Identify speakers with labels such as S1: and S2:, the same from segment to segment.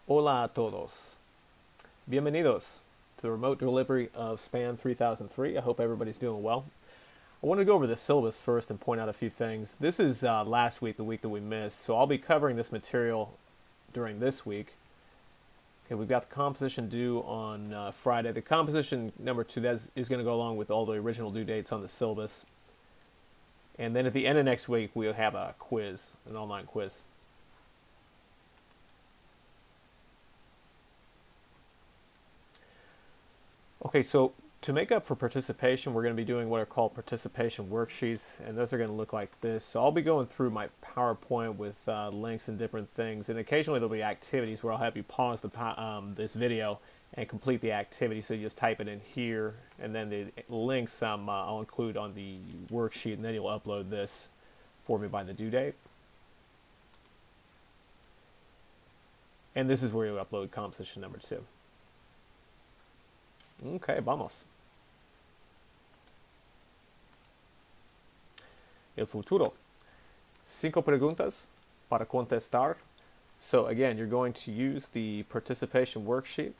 S1: Hola a todos. Bienvenidos to the remote delivery of SPAN 3003. I hope everybody's doing well. I want to go over the syllabus first and point out a few things. This is last week, the week that we missed, so I'll be covering this material during this week. Okay, we've got the composition due on Friday. The composition number 2 that is going to go along with all the original due dates on the syllabus. And then at the end of next week, we'll have a quiz, an online quiz. Okay, so to make up for participation, we're going to be doing what are called participation worksheets, and those are going to look like this. So I'll be going through my PowerPoint with links and different things, and occasionally there'll be activities where I'll have you pause this video and complete the activity. So you just type it in here, and then the links I'll include on the worksheet, and then you'll upload this for me by the due date. And this is where you upload composition number 2. Okay, vamos. El futuro. 5 preguntas para contestar. So again, you're going to use the participation worksheet.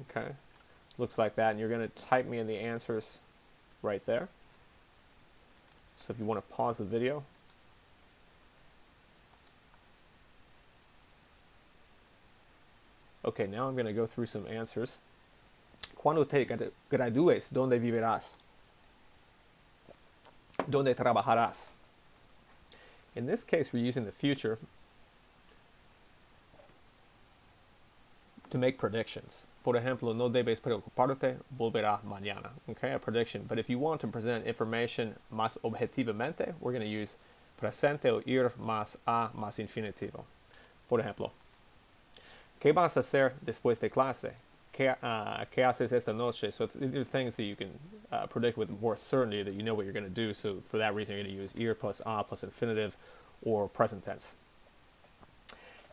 S1: Okay, looks like that, and you're going to type me in the answers right there. So if you want to pause the video. Okay, now I'm going to go through some answers. Cuando te gradúes, ¿dónde vivirás? ¿Dónde trabajarás? In this case, we're using the future to make predictions. Por ejemplo, no debes preocuparte, volverá mañana. Okay, a prediction. But if you want to present information más objetivamente, we're going to use presente o ir más a más infinitivo. Por ejemplo, ¿qué vas a hacer después de clase? ¿Qué haces esta noche? So these are things that you can predict with more certainty, that you know what you're going to do. So for that reason, you're going to use ir plus a plus infinitive or present tense.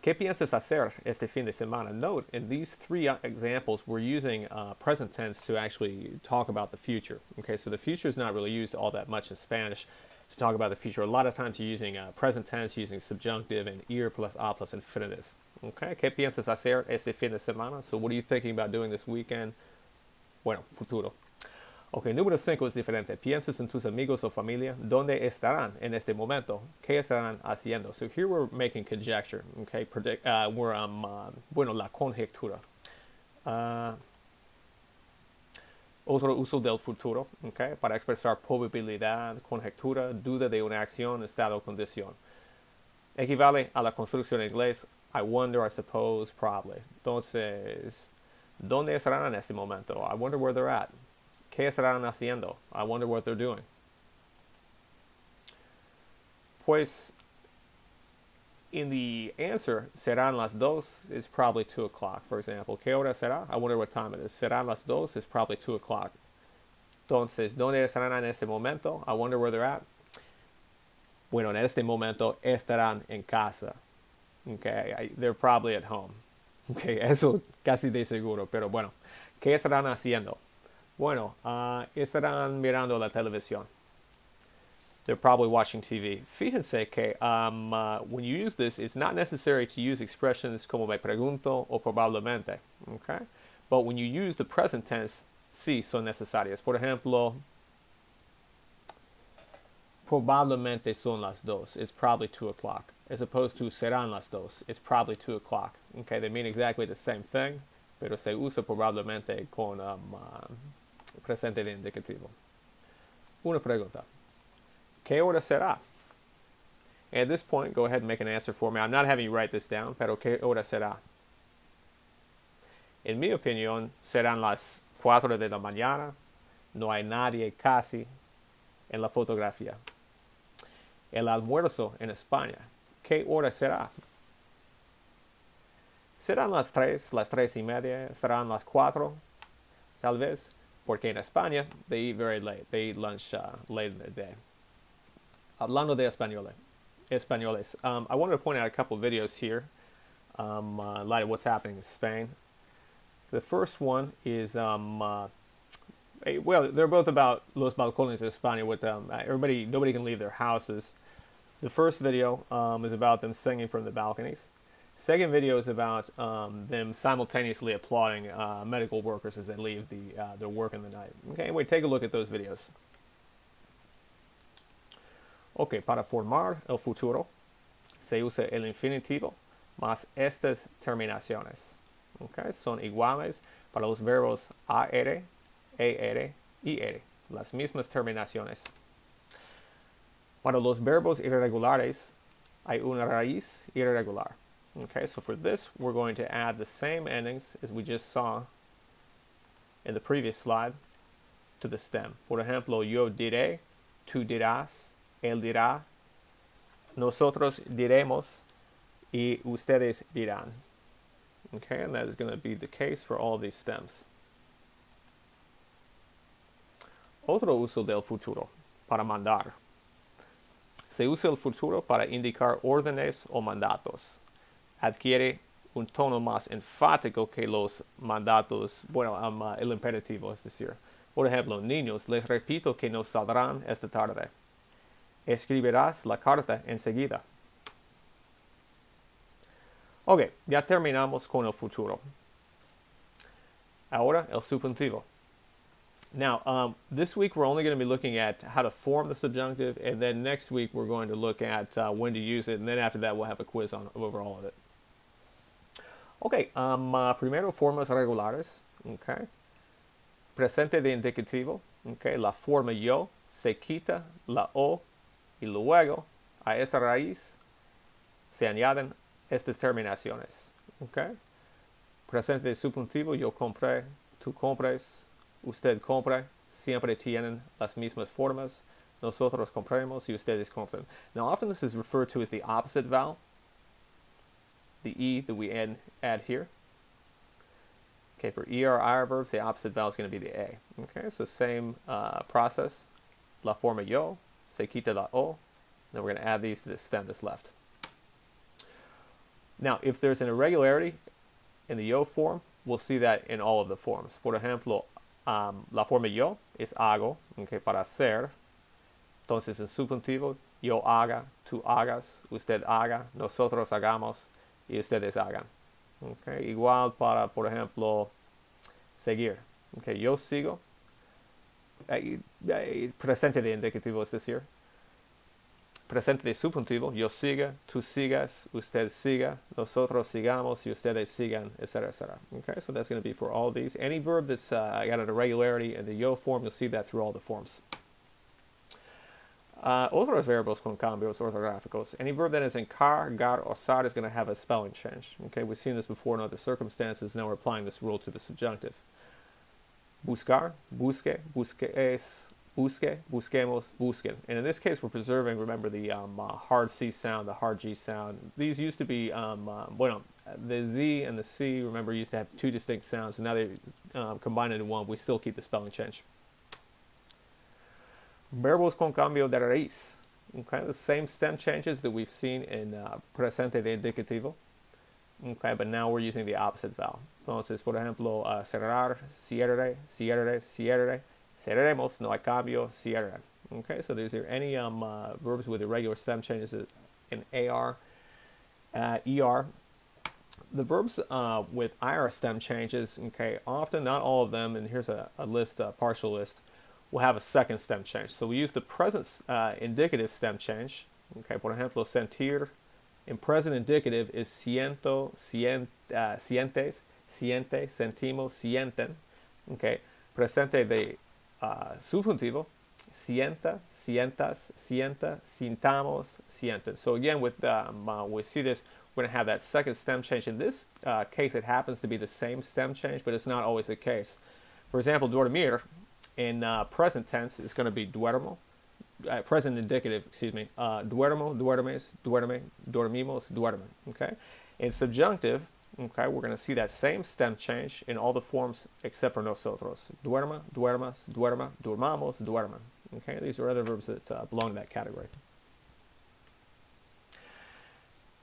S1: ¿Qué piensas hacer este fin de semana? Note, in these 3 examples, we're using present tense to actually talk about the future. Okay, so the future is not really used all that much in Spanish to talk about the future. A lot of times you're using present tense, using subjunctive, and ir plus a plus infinitive. Okay, ¿qué piensas hacer este fin de semana? So what are you thinking about doing this weekend? Bueno, futuro. Okay, número 5 es diferente. ¿Piensas en tus amigos o familia? ¿Dónde estarán en este momento? ¿Qué estarán haciendo? So here we're making conjecture. Okay, bueno, la conjetura. Otro uso del futuro, okay, para expresar probabilidad, conjetura, duda de una acción, estado o condición. Equivale a la construcción en inglés. I wonder, I suppose, probably. Entonces, ¿dónde estarán en este momento? I wonder where they're at. ¿Qué estarán haciendo? I wonder what they're doing. Pues, in the answer, serán las 2 is probably 2 o'clock, for example. ¿Qué hora será? I wonder what time it is. Serán las 2 is probably 2 o'clock. Entonces, ¿dónde estarán en este momento? I wonder where they're at. Bueno, en este momento estarán en casa. Okay, they're probably at home. Okay, eso casi de seguro, pero bueno. ¿Qué estarán haciendo? Bueno, estarán mirando la televisión. They're probably watching TV. Fíjense que when you use this, it's not necessary to use expressions como me pregunto o probablemente. Okay? But when you use the present tense, sí son necesarias. Por ejemplo, probablemente son las 2. It's probably 2 o'clock. As opposed to serán las 2. It's probably 2 o'clock. Okay, they mean exactly the same thing, pero se usa probablemente con presente de indicativo. Una pregunta. ¿Qué hora será? At this point, go ahead and make an answer for me. I'm not having you write this down, pero ¿qué hora será? En mi opinión, serán las 4 de la mañana. No hay nadie casi en la fotografía. El almuerzo en España. ¿Qué hora será? ¿Serán las 3, las 3:30? ¿Serán las 4? Tal vez. Porque en España, they eat very late. They eat lunch late in the day. Hablando de españoles, I wanted to point out a couple of videos here in light of what's happening in Spain. The first one is well, they're both about los balcones de España. With nobody can leave their houses. The first video is about them singing from the balconies, Second video is about them simultaneously applauding medical workers as they leave their work in the night. Okay, anyway, take a look at those videos. Ok, para formar el futuro se usa el infinitivo más estas terminaciones. Okay, son iguales para los verbos AR, ER y ER, las mismas terminaciones. Para los verbos irregulares hay una raíz irregular. Okay, so for this, we're going to add the same endings as we just saw in the previous slide to the stem. Por ejemplo, yo diré, tú dirás, él dirá, nosotros diremos, y ustedes dirán. Okay, and that is going to be the case for all these stems. Otro uso del futuro, para mandar. Se usa el futuro para indicar órdenes o mandatos. Adquiere un tono más enfático que los mandatos, bueno, el imperativo, es decir, por ejemplo, niños, les repito que no saldrán esta tarde. Escribirás la carta enseguida. Ok, ya terminamos con el futuro. Ahora, el subjuntivo. Now, this week we're only going to be looking at how to form the subjunctive, and then next week we're going to look at when to use it, and then after that we'll have a quiz over all of it. Ok, primero formas regulares. Okay. Presente de indicativo. Okay. La forma yo se quita la o y luego a esta raíz se añaden estas terminaciones. Okay. Presente de subjuntivo, yo compré, tú compres, usted compra, siempre tienen las mismas formas. Nosotros compremos y ustedes compran. Now, often this is referred to as the opposite vowel, the E that we add here. Okay, for ER verbs, the opposite vowel is going to be the A. Okay, so same process. La forma yo, se quita la O. Then we're going to add these to the stem that's left. Now, if there's an irregularity in the yo form, we'll see that in all of the forms. Por ejemplo, la forma yo es hago, okay, para hacer. Entonces, en subjuntivo, yo haga, tú hagas, usted haga, nosotros hagamos, y ustedes hagan. Okay. Igual para, por ejemplo, seguir. Okay. Yo sigo. Presente de indicativo, es decir. Presente de subjuntivo, yo siga, tú sigas, usted siga, nosotros sigamos, y ustedes sigan, etc., etc. Okay, so that's going to be for all these. Any verb that's got an irregularity in the yo form, you'll see that through all the forms. Otros verbos con cambios ortográficos. Any verb that is in car, gar, or sar is going to have a spelling change. Okay, we've seen this before in other circumstances. Now we're applying this rule to the subjunctive. Buscar, busque, busques, busque, busquemos, busquen. And in this case, we're preserving, remember, the hard C sound, the hard G sound. These used to be, bueno, the Z and the C, remember, used to have two distinct sounds. And now they combine into one. We still keep the spelling change. Verbos con cambio de raíz. Okay, the same stem changes that we've seen in presente de indicativo. Okay, but now we're using the opposite vowel. Entonces, por ejemplo, cerrar, cierre, cierre, cierre, cerraremos, no hay cambio, cierran. Okay, so these are any verbs with irregular stem changes in AR, ER. The verbs with IR stem changes, okay, often, not all of them, and here's a list, a partial list, will have a second stem change. So we use the present indicative stem change. Okay, por ejemplo, sentir in present indicative is siento, sientes, siente, sentimos, sienten. Okay, presente de subjuntivo, sienta, sientas, sienta, sintamos, sienten. So again, with we see this, we're going to have that second stem change. In this case, it happens to be the same stem change, but it's not always the case. For example, dormir in present tense is going to be duermo. Present indicative, excuse me. Duermo, duermes, duerme, dormimos, duermen. Okay. In subjunctive, okay, we're going to see that same stem change in all the forms except for nosotros. Duerma, duermas, duerma, duermamos, duerman. Okay. These are other verbs that belong to that category.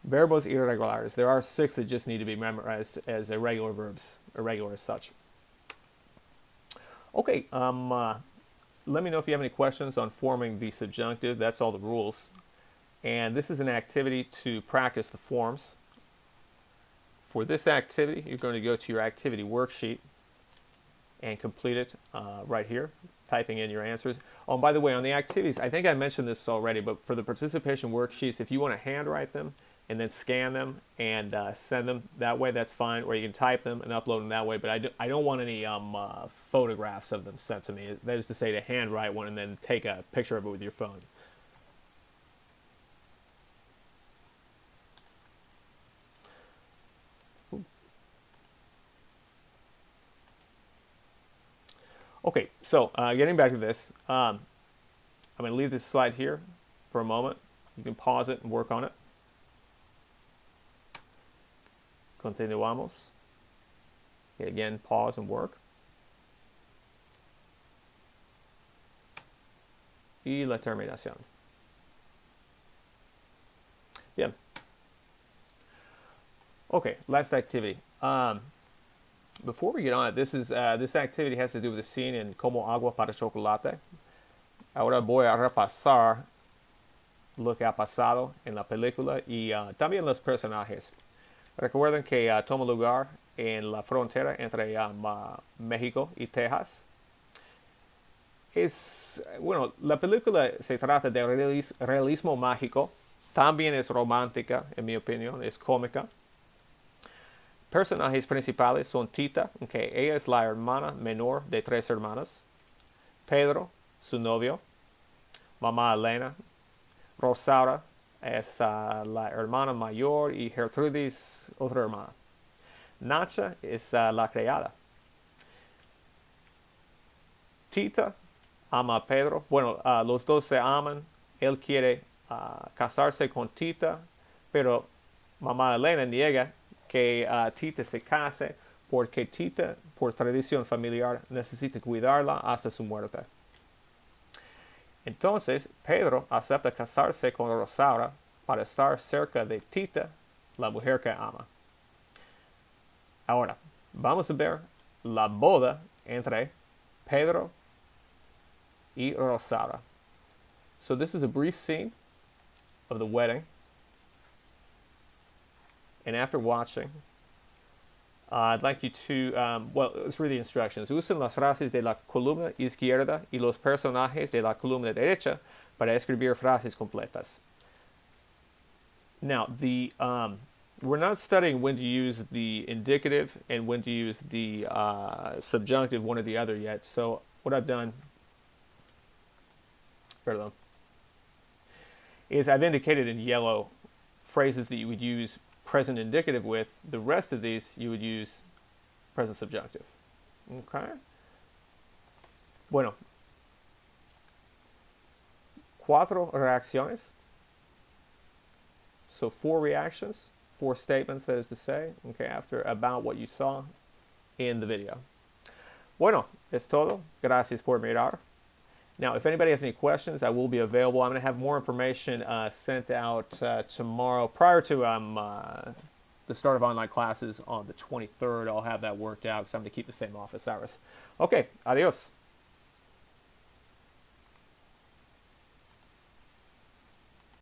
S1: Verbos irregulares. There are 6 that just need to be memorized as irregular verbs, irregular as such. Okay, let me know if you have any questions on forming the subjunctive. That's all the rules. And this is an activity to practice the forms. For this activity, you're going to go to your activity worksheet and complete it right here, typing in your answers. Oh, and by the way, on the activities, I think I mentioned this already, but for the participation worksheets, if you want to handwrite them and then scan them and send them that way, that's fine. Or you can type them and upload them that way, but I don't want any photographs of them sent to me. That is to say, to handwrite one and then take a picture of it with your phone. Okay, so getting back to this, I'm going to leave this slide here for a moment. You can pause it and work on it. Continuamos. Okay, again, pause and work. Y la terminación. Bien. Okay, last activity. Before we get on it, this activity has to do with the scene in Como Agua para Chocolate. Ahora voy a repasar lo que ha pasado en la película y también los personajes. Recuerden que toma lugar en la frontera entre México y Texas. Bueno, la película se trata de realismo mágico, también es romántica, en mi opinión, es cómica. Personajes principales son Tita, que ella es la hermana menor de 3 hermanas, Pedro, su novio, mamá Elena, Rosaura es la hermana mayor y Gertrudis, otra hermana. Nacha es la criada. Tita ama a Pedro. Bueno, los dos se aman. Él quiere casarse con Tita, pero mamá Elena niega que Tita se case porque Tita, por tradición familiar, necesita cuidarla hasta su muerte. Entonces, Pedro acepta casarse con Rosaura para estar cerca de Tita, la mujer que ama. Ahora, vamos a ver la boda entre Pedro y Rosaura. So this is a brief scene of the wedding. And after watching, I'd like you to, well, let's read the instructions. Usen las frases de la columna izquierda y los personajes de la columna derecha para escribir frases completas. Now, we're not studying when to use the indicative and when to use the subjunctive, one or the other yet. So what I've done, is I've indicated in yellow phrases that you would use present indicative with. The rest of these you would use present subjunctive. Okay? Bueno. 4 reacciones. So 4 reactions, 4 statements, that is to say, okay, about what you saw in the video. Bueno, es todo. Gracias por mirar. Now, if anybody has any questions, I will be available. I'm going to have more information sent out tomorrow prior to the start of online classes on the 23rd. I'll have that worked out because I'm going to keep the same office hours. Okay, adios.